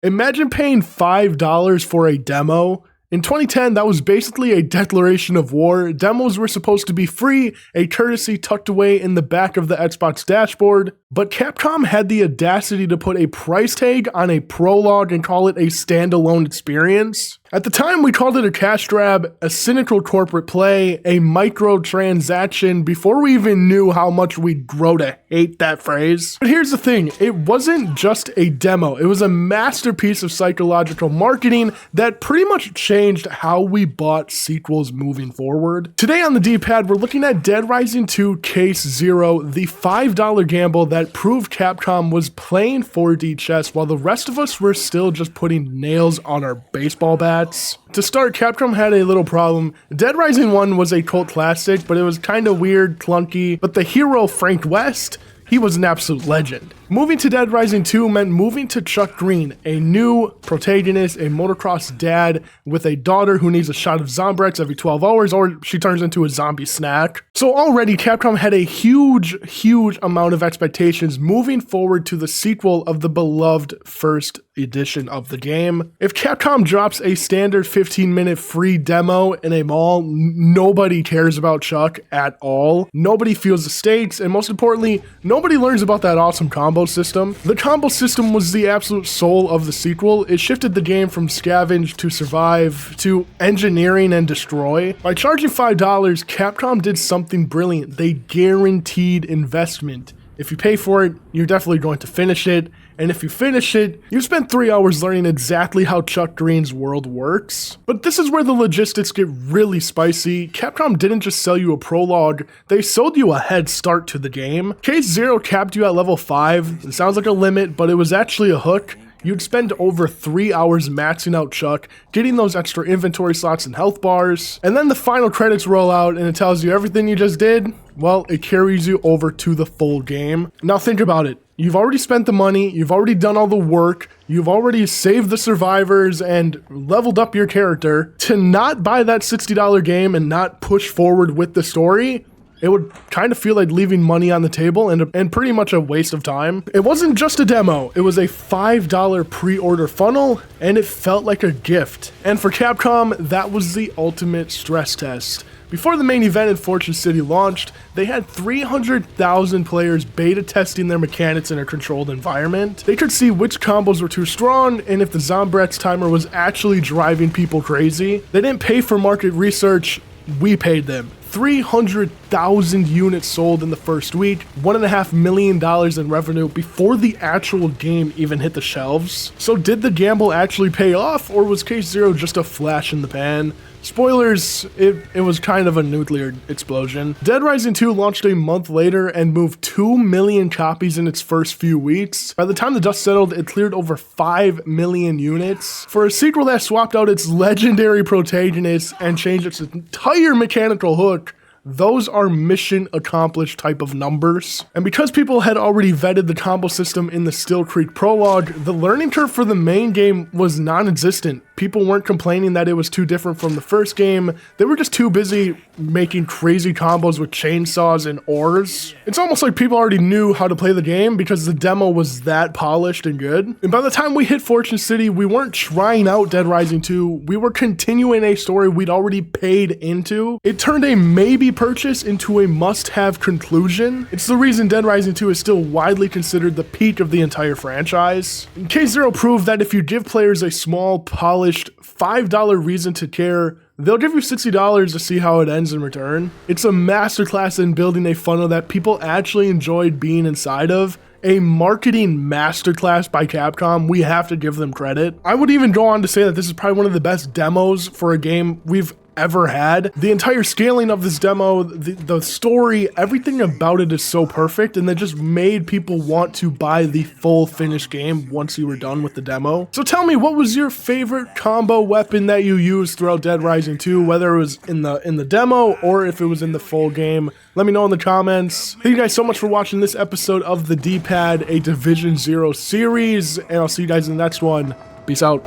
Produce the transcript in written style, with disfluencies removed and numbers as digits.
Imagine paying $5 for a demo. In 2010, that was basically a declaration of war. Demos were supposed to be free, a courtesy tucked away in the back of the Xbox dashboard, but Capcom had the audacity to put a price tag on a prologue and call it a standalone experience. At the time, we called it a cash grab, a cynical corporate play, a microtransaction before we even knew how much we'd grow to hate that phrase. But here's the thing, it wasn't just a demo, it was a masterpiece of psychological marketing that pretty much changed how we bought sequels moving forward. Today on the D-pad, we're looking at Dead Rising 2 Case Zero, the $5 gamble that proved Capcom was playing 4D chess while the rest of us were still just putting nails on our baseball bats. To start, Capcom had a little problem. Dead Rising 1 was a cult classic, but it was kinda weird, clunky, but the hero, Frank West, he was an absolute legend. Moving to Dead Rising 2 meant moving to Chuck Green, a new protagonist, a motocross dad with a daughter who needs a shot of Zombrex every 12 hours or she turns into a zombie snack. So already Capcom had a huge amount of expectations moving forward to the sequel of the beloved first edition of the game. If Capcom drops a standard 15-minute free demo in a mall, nobody cares about Chuck at all. Nobody feels the stakes, and most importantly, nobody learns about that awesome combo system. The combo system was the absolute soul of the sequel. It shifted the game from scavenge to survive to engineering and destroy. By charging $5, Capcom did something brilliant. They guaranteed investment. If you pay for it, you're definitely going to finish it. And if you finish it, you spent 3 hours learning exactly how Chuck Green's world works. But this is where the logistics get really spicy. Capcom didn't just sell you a prologue, they sold you a head start to the game. Case Zero capped you at level 5. It sounds like a limit, but it was actually a hook. You'd spend over 3 hours maxing out Chuck, getting those extra inventory slots and health bars, and then the final credits roll out and it tells you everything you just did, well, it carries you over to the full game. Now think about it. You've already spent the money, you've already done all the work, you've already saved the survivors and leveled up your character. To not buy that $60 game and not push forward with the story, it would kind of feel like leaving money on the table and pretty much a waste of time. It wasn't just a demo, it was a $5 pre-order funnel, and it felt like a gift. And for Capcom, that was the ultimate stress test. Before the main event in Fortune City launched, they had 300,000 players beta testing their mechanics in a controlled environment. They could see which combos were too strong and if the Zombrex timer was actually driving people crazy. They didn't pay for market research, we paid them. 300,000 units sold in the first week, $1.5 million in revenue before the actual game even hit the shelves. So did the gamble actually pay off, or was Case Zero just a flash in the pan? Spoilers, it was kind of a nuclear explosion. Dead Rising 2 launched a month later and moved 2 million copies in its first few weeks. By the time the dust settled, it cleared over 5 million units. For a sequel that swapped out its legendary protagonist and changed its entire mechanical hook, those are mission accomplished type of numbers. And because people had already vetted the combo system in the Still Creek prologue, the learning curve for the main game was non-existent. People weren't complaining that it was too different from the first game. They were just too busy making crazy combos with chainsaws and oars. It's almost like people already knew how to play the game because the demo was that polished and good. And by the time we hit Fortune City, we weren't trying out Dead Rising 2. We were continuing a story we'd already paid into. It turned a maybe purchase into a must-have conclusion. It's the reason Dead Rising 2 is still widely considered the peak of the entire franchise. Case Zero proved that if you give players a small, polished, $5 reason to care, they'll give you $60 to see how it ends in return. It's a masterclass in building a funnel that people actually enjoyed being inside of. A marketing masterclass by Capcom. We have to give them credit. I would even go on to say that this is probably one of the best demos for a game we've ever had. The entire scaling of this demo, the story, everything about it is so perfect, and that just made people want to buy the full finished game once you were done with the demo. So tell me, what was your favorite combo weapon that you used throughout Dead Rising 2, whether it was in the demo or if it was in the full game? Let me know in the comments. Thank you guys so much for watching this episode of the D-Pad, a Division Zero series, and I'll see you guys in the next one. Peace out.